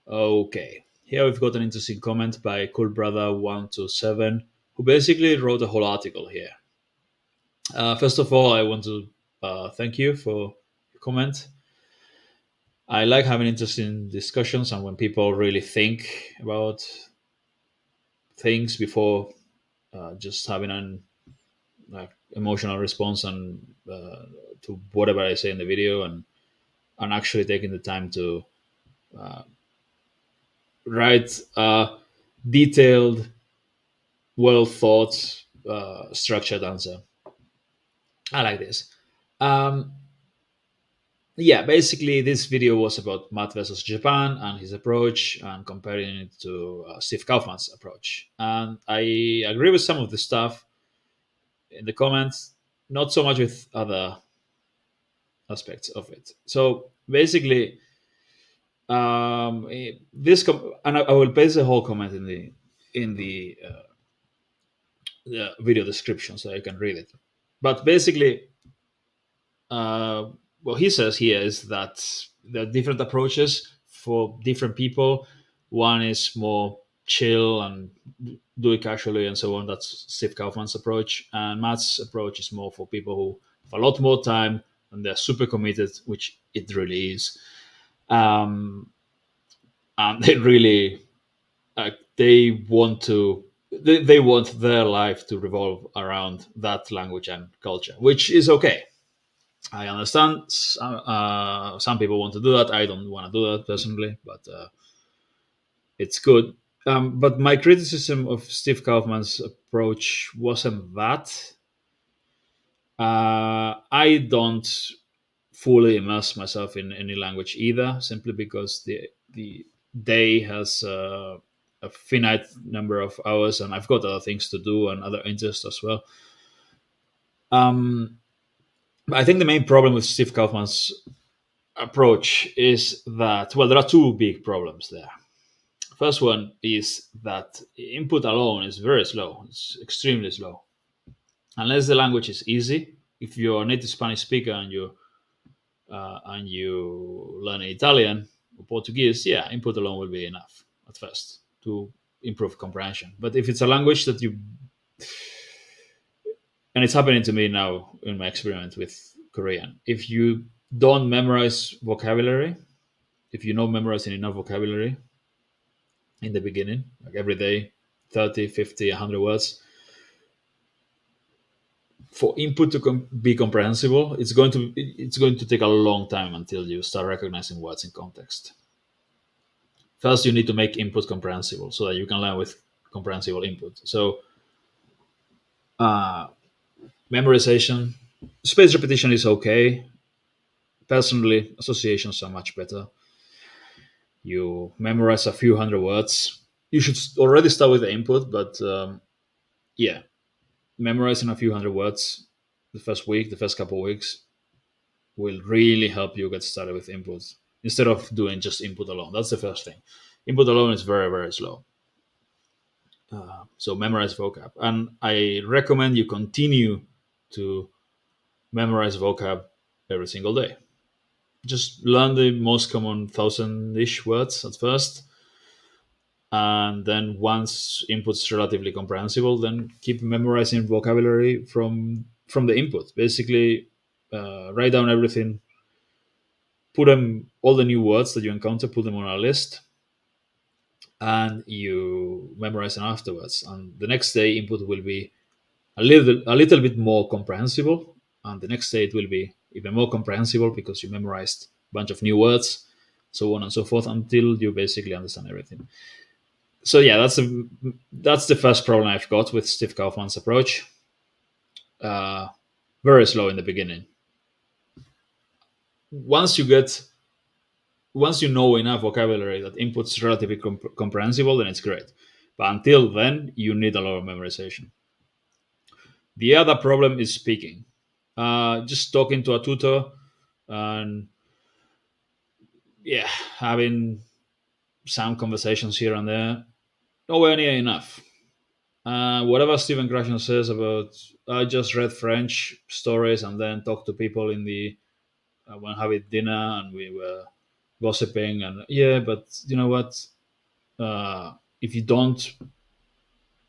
Okay, here we've got an interesting comment by Cool Brother 127, who basically wrote a whole article here. First of all, I want to thank you for your comment. I like having interesting discussions and when people really think about things before just having an emotional response and to whatever I say in the video, and actually taking the time to write a detailed, well thought, structured answer. I like this. Um, yeah, basically, this video was about Matt versus Japan and his approach and comparing it to Steve Kaufman's approach. And I agree with some of the stuff in the comments, not so much with other aspects of it. So basically, and I will paste the whole comment in the video description so you can read it. But basically, uh, what he says here is that there are different approaches for different people. One is more chill and do it casually and so on. That's Steve Kaufman's approach, and Matt's approach is more for people who have a lot more time and they're super committed, which it really is. Um, and they really they want to they want their life to revolve around that language and culture, which is okay. I understand some people want to do that. I don't want to do that personally, but it's good. But my criticism of Steve Kaufman's approach wasn't that. I don't fully immerse myself in any language either, simply because the day has a finite number of hours, and I've got other things to do and other interests as well. Um, I think the main problem with Steve Kaufman's approach is that, well, there are two big problems there. First one is that input alone is very slow. It's extremely slow. Unless the language is easy, if you're a native Spanish speaker and you learn Italian or Portuguese, yeah, input alone will be enough at first to improve comprehension. But if it's a language that you, and it's happening to me now in my experiment with Korean, if you don't memorize vocabulary, if you're not memorizing enough vocabulary in the beginning, like every day, 30, 50, 100 words, for input to be comprehensible, it's going to take a long time until you start recognizing words in context. First, you need to make input comprehensible so that you can learn with comprehensible input. So, uh, memorization, space repetition is okay. Personally, associations are much better. You memorize a few hundred words. You should already start with the input, but yeah, memorizing a few hundred words the first week, the first couple of weeks will really help you get started with input instead of doing just input alone. That's the first thing. Input alone is very, very slow. So memorize vocab. And I recommend you continue to memorize vocab every single day. Just learn the most common thousand ish words at first. And then once input's relatively comprehensible, then keep memorizing vocabulary from the input. Basically, write down everything, put them all the new words that you encounter, put them on a list, and you memorize them afterwards. And the next day, input will be a little bit more comprehensible, and the next day it will be even more comprehensible because you memorized a bunch of new words, so on and so forth, until you basically understand everything. So yeah, that's the first problem I've got with Steve Kaufman's approach. Uh, Very slow in the beginning. Once you get once you know enough vocabulary that input's relatively comprehensible, then it's great. But until then, you need a lot of memorization. The other problem is speaking. Just talking to a tutor and yeah, having some conversations here and there, nowhere near enough. Whatever Stephen Gratian says about I just read French stories and then talked to people in the when having dinner and we were gossiping and yeah, but you know what? If you don't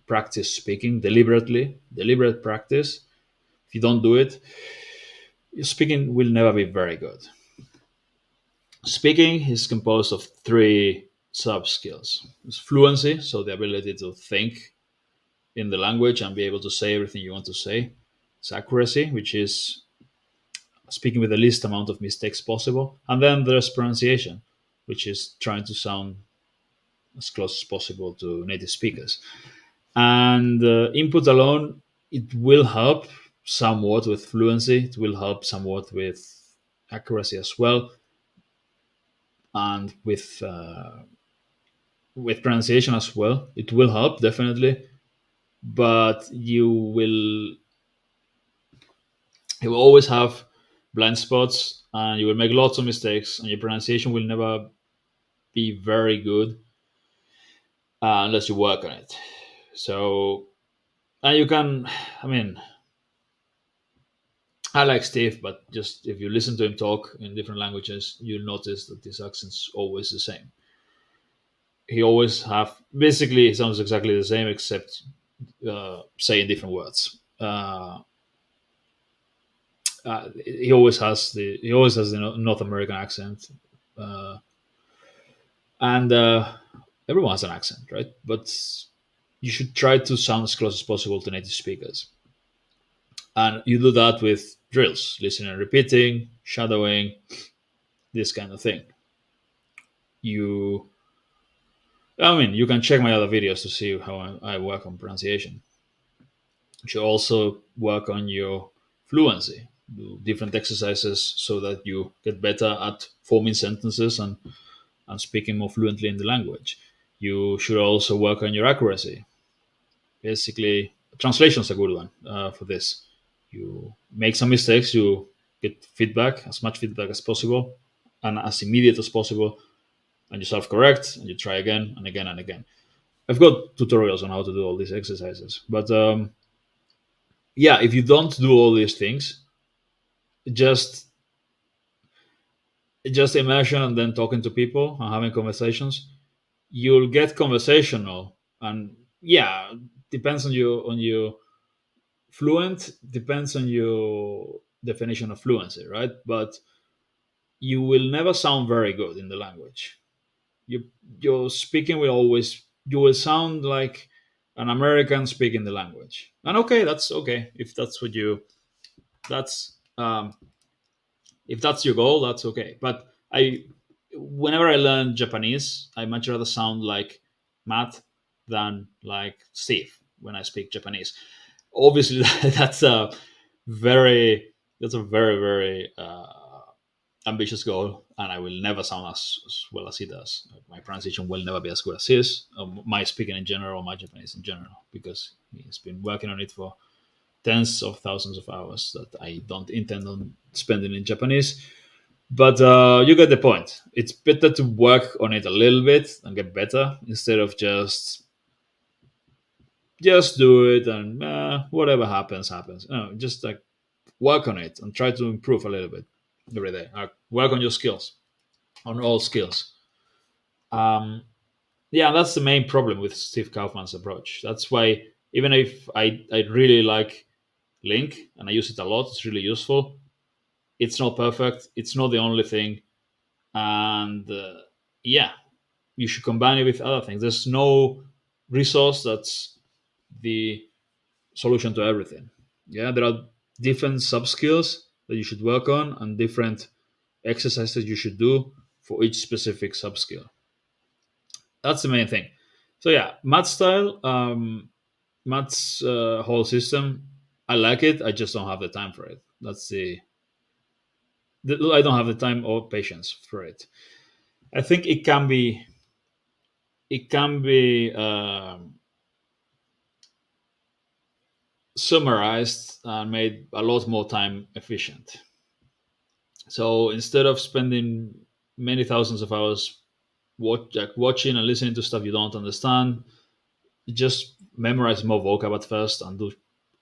practice speaking deliberately, deliberate practice, if you don't do it, your speaking will never be very good. Speaking is composed of three sub skills. It's fluency, so the ability to think in the language and be able to say everything you want to say. It's accuracy, which is speaking with the least amount of mistakes possible. And then there's pronunciation, which is trying to sound as close as possible to native speakers. And input alone, it will help somewhat with fluency, it will help somewhat with accuracy as well, and with pronunciation as well. It will help definitely, but you will always have blind spots, and you will make lots of mistakes, and your pronunciation will never be very good unless you work on it. So, and you can, I mean, I like Steve, but just if you listen to him talk in different languages, you'll notice that his accent's always the same. He always have basically he sounds exactly the same except saying different words. He always has the North American accent, uh, and everyone has an accent, right? But you should try to sound as close as possible to native speakers, and you do that with drills, listening and repeating, shadowing, this kind of thing. You, I mean, you can check my other videos to see how I work on pronunciation. You should also work on your fluency, do different exercises so that you get better at forming sentences and speaking more fluently in the language. You should also work on your accuracy. Basically, translation is a good one for this. You make some mistakes, you get feedback, as much feedback as possible, and as immediate as possible, and you self correct, and you try again and again and again. I've got tutorials on how to do all these exercises, but yeah, if you don't do all these things, just just immersion and then talking to people and having conversations, you'll get conversational. And yeah, depends on your fluent, depends on your definition of fluency, right? But you will never sound very good in the language. you your speaking will always, you will sound like an American speaking the language. And okay, that's okay if that's what you, that's if that's your goal, that's okay. But whenever I learn Japanese, I much rather sound like Matt than like Steve when I speak Japanese. Obviously, that's a very very ambitious goal, and I will never sound as well as he does. My pronunciation will never be as good as his. My speaking in general, my Japanese in general, because he's been working on it for tens of thousands of hours that I don't intend on spending in Japanese. But you get the point. It's better to work on it a little bit and get better instead of just do it and whatever happens happens. No, just like work on it and try to improve a little bit every day. Work on your skills, on all skills. Um, yeah, that's the main problem with Steve Kaufman's approach. That's why even if I really like Link and I use it a lot, it's really useful. It's not perfect. It's not the only thing, and yeah, you should combine it with other things. There's no resource that's the solution to everything. Yeah, there are different sub skills that you should work on and different exercises you should do for each specific sub skill. That's the main thing. So yeah, math style, math's whole system. I like it. I just don't have the time for it. That's I don't have the time or patience for it. I think it can be summarized and made a lot more time efficient. So instead of spending many thousands of hours watching and listening to stuff you don't understand, just memorize more vocab at first and do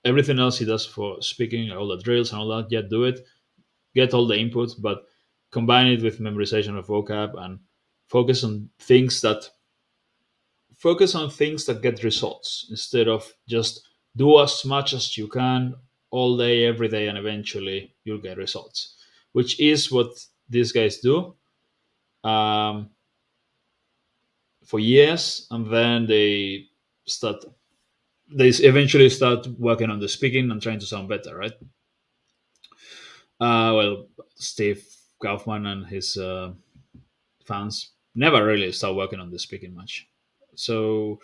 everything else he does for speaking, all the drills and all that. Yeah, do it. Get all the input, but combine it with memorization of vocab, and focus on things that get results instead of just do as much as you can all day every day, and eventually you'll get results, which is what these guys do um, for years, and then start they eventually start working on the speaking and trying to sound better, right? Well, Steve Kaufman and his fans never really start working on the speaking much. So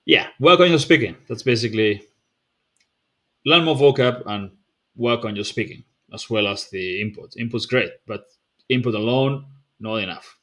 yeah, work on your speaking. That's basically learn more vocab and work on your speaking as well as the input. Input's great, but input alone not enough.